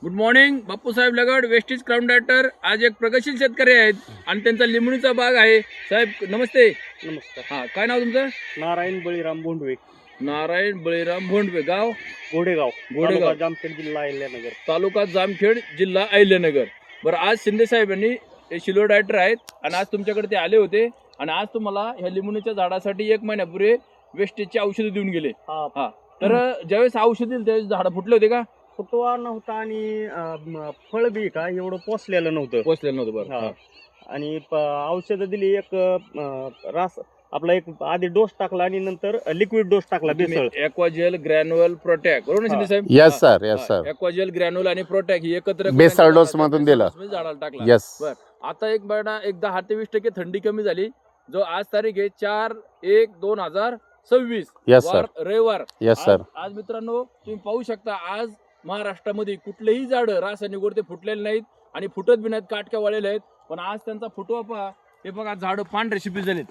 Good morning Bapusaheb लगड Vestige crown director. आज एक प्रगतशील शेतकरी आहेत आणि त्यांचा लिंबणीचा बाग आहे. साहेब नमस्ते. नमस्कार. हा, काय नाव तुमचं? नारायण बळीराम बोंडवे, नारायण बळीराम भोंडवे, गाव घोडेगाव, घोडेगाव, जामखेड, जिल्हा अहिल्यानगर. तालुका जामखेड, जिल्हा अहिल्यानगर. बरं, आज शिंदे साहेबांनी शिल्वर डायरेक्टर आहेत आणि आज तुमच्याकडे ते आले होते आणि आज तुम्हाला ह्या लिंबणीच्या झाडासाठी 1 महिन्यापूर्वी वेस्टेजची औषधं देऊन गेले. हा, तर ज्यावेळेस औषध दिली त्यावेळेस झाडं फुटले होते का? फुटवा नव्हता आणि फळ बी का एवढं पोचलेलं नव्हतं. पोचलेलं नव्हतं. बरं. हा. आणि औषधं दिली. एक रास आपला एक आधी डोस टाकला आणि नंतर लिक्विड डोस टाकला बेसळ. एक्वाजेल, ग्रॅन्युअल, प्रोटॅक, बरोबर ना शिंदे साहेब? Yes sir, yes sir. एक्वाजेल, ग्रॅन्युअल आणि प्रोटॅक ही एकत्र बेसळ डोस मधून दिलं. झाडाला टाकला. यस. बर, आता एक बघा, एक 10 ते 20% थंडी कमी झाली. जो आज तारीख आहे 4/1/2026, यस सर. रविवार. Yes sir. आज मित्रांनो तुम्ही पाहू शकता, आज महाराष्ट्रामध्ये कुठलेही झाड रासायनिक वरती फुटलेले नाहीत आणि फुटत बी नाहीत, काटक्या वाळलेले आहेत. पण आज त्यांचा फुटवा पहा, हे बघा झाड पांढरे शिपी झालेत.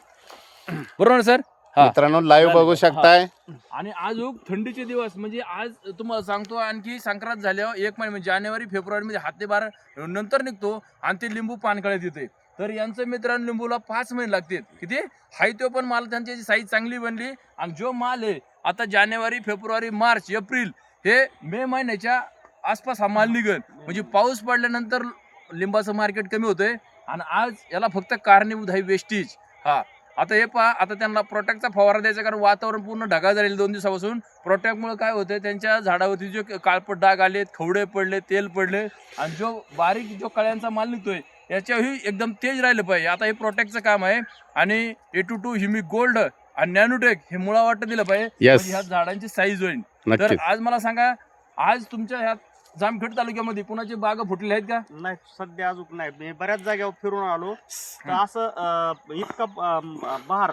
बरोबर ना सर? मित्रांनो लाईव्ह बघू शकताय. आणि आज थंडीचे दिवस, म्हणजे आज तुम्हाला सांगतो आणखी संक्रांत झाल्यावर 1 महिना म्हणजे जानेवारी फेब्रुवारी मध्ये 7 ते 12 नंतर निघतो आणि ते लिंबू पानकळ्यात येते. तर यांचं मित्रांनो लिंबूला 5 महिने लागतील. किती हाय तो पण माल त्यांची साईज चांगली बनली आणि जो माल आहे आता जानेवारी फेब्रुवारी मार्च एप्रिल हे मे महिन्याच्या आसपास हा माल निघेल. म्हणजे पाऊस पडल्यानंतर लिंबाचं मार्केट कमी होतंय आणि आज याला फक्त कारणीभूत आहे वेस्टीज. आता हे पहा, आता त्यांना प्रोटॅक्टचा फवारा द्यायचा, कारण वातावरण पूर्ण ढगाळ झालेलं 2 दिवसापासून. प्रोटॅक्टमुळे काय होतंय, त्यांच्या झाडावरती जो काळपट डाग आलेत, खवडे पडले, तेल पडले आणि जो बारीक जो कळ्यांचा माल निघतोय याच्याही एकदम तेज राहिलं पाहिजे. आता हे प्रोटॅक्टचं काम आहे आणि A22 ह्युमिक गोल्ड आणि नॅनोटेक हे मुळा वाटत दिलं पाहिजे. म्हणजे ह्या झाडांची साईज होईल. तर आज मला सांगा, आज तुमच्या ह्या जामखेड तालुक्यामध्ये कुणाची बाग फुटलेली आहेत का? नाही, सध्या अजून नाही. मी बऱ्याच जागेवर फिरून आलो तर असं इतकं बहार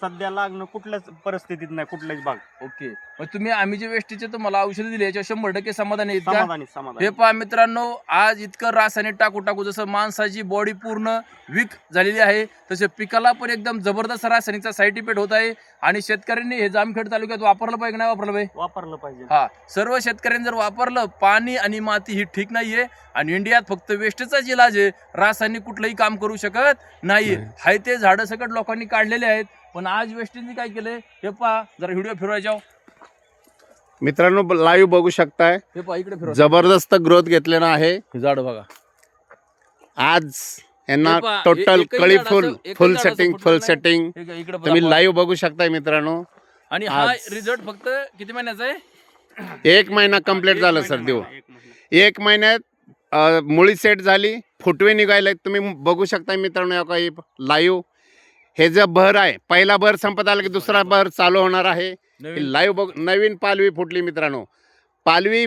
सध्या लागणं कुठल्याच परिस्थितीत नाही, कुठल्याच बाग. ओके, मग तुम्ही आम्ही जे वेस्टीचे तुम्हाला औषधं दिली याच्या 100% समाधानी आहेत का? समाधानी. हे पहा मित्रांनो, आज इतकं रासायनिक टाकू जसं माणसाची बॉडी पूर्ण वीक झालेली आहे, तसे पिकाला पण एकदम जबरदस्त रासायनिकचा साईड इफेक्ट होत आहे. आणि शेतकऱ्यांनी हे जामखेड तालुक्यात वापरलं पाहिजे, नाही वापरलं पाहिजे? वापरलं पाहिजे. सर्व शेतकऱ्यांनी जर वापरलं. पाणी आणि माती ही ठीक नाहीये आणि इंडियात फक्त वेस्टचाच इलाज आहे, रासायनिक कुठलंही काम करू शकत नाहीये. हाय ते झाडं सकट लोकांनी काढलेले आहेत, पण आज वेस्टीजनी काय केलंय हे पहा. जरा व्हिडिओ फिरवायच्या मित्रांनो लाईव्ह बघू शकताय. हे पहा, इकडे फिरवा. जबरदस्त ग्रोथ घेतलेला आहे हे झाड बघा. आज यांना हे पहा, टोटल एकही कळी झाड असं- एकही फुल झाड असं सेटिंग फुटलं नाही. सेटिंग इकडे तुम्ही लाईव्ह बघू शकताय मित्रांनो. आणि हा रिझल्ट फक्त किती महिन्याचा आहे? 1 महिना कंप्लीट झालं सर. देऊ 1 महिन्यात मुळी सेट झाली, फुटवे निघायले. तुम्ही बघू शकताय मित्रांनो काही लाईव्ह. हे जे भर आहे, पहिला भर संपत आला की दुसरा भर चालू होणार आहे. लाईव्ह बघ. नवीन पालवी फुटली मित्रांनो, पालवी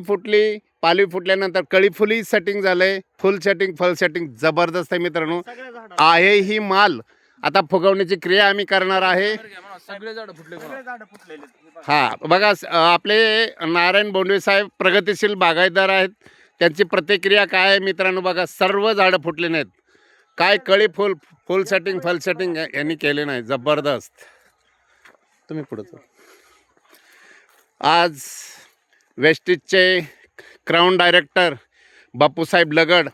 फुटल्यानंतर कळी फुली सेटिंग झालंय. फुल सेटिंग, फुल सेटिंग जबरदस्त आहे मित्रांनो. आहे ही माल आता फुगवण्याची क्रिया आम्ही करणार आहे. सगळे झाड फुटले. बघा, आपले नारायण बोंडवे साहेब प्रगतिशील बागायतदार आहेत. त्यांची प्रतिक्रिया काय आहे मित्रांनो बघा. सर्व झाडं फुटले नाहीत. काय कळी फुल सेटिंग, फुल सेटिंग यांनी केले नाही. जबरदस्त. तुम्ही पुढे आज वेस्टीजचे क्राऊन डायरेक्टर बापूसाहेब लगड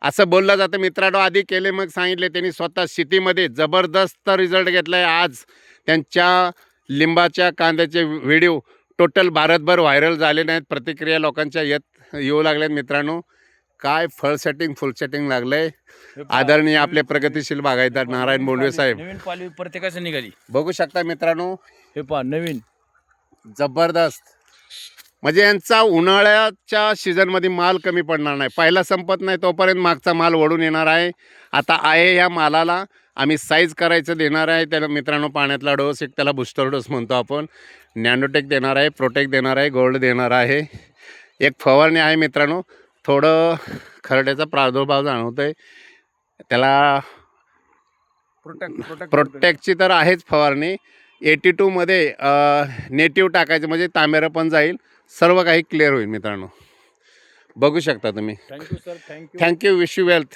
असं बोललं जातं मित्रांनो. आधी केले मग सांगितले. त्यांनी स्वतः शेतीमध्ये जबरदस्त रिझल्ट घेतला आहे. आज त्यांच्या लिंबाच्या कांद्याचे व्हिडिओ टोटल भारतभर व्हायरल झाले नाहीत. प्रतिक्रिया लोकांच्या येऊ लागल्यात मित्रांनो. काय फळ सेटिंग, फुल सेटिंग लागलंय. आदरणीय आपले प्रगतिशील बागायतदार नारायण बोंडवे साहेब. नवीन पालवी प्रत्येकाची निघाली. बघू शकता मित्रांनो. हे पहा, नवीन जबरदस्त. म्हणजे यांचा उन्हाळ्याच्या सीझनमध्ये माल कमी पडणार नाही. पहिला संपत नाही तोपर्यंत मागचा माल ओढून येणार आहे. आता आहे ह्या मालाला आम्ही साईज करायचं देणार आहे. त्याला मित्रांनो पाण्यातला डोस, एक त्याला बूस्टर डोस म्हणतो आपण, नॅनोटेक देणार आहे, प्रोटेक्ट देणार आहे, गोल्ड देणार आहे. एक फवारणी आहे मित्रांनो. थोडं खरड्याचा प्रादुर्भाव जाणवतो आहे, त्याला प्रोटेक्टची तर आहेच फवारणी. 82 मध्ये नेटिव्ह टाकायचं म्हणजे तांबेरं पण जाईल. सर्व काही क्लिअर होईल मित्रांनो. बघू शकता तुम्ही. Thank you sir. Thank you. Wish you wealth.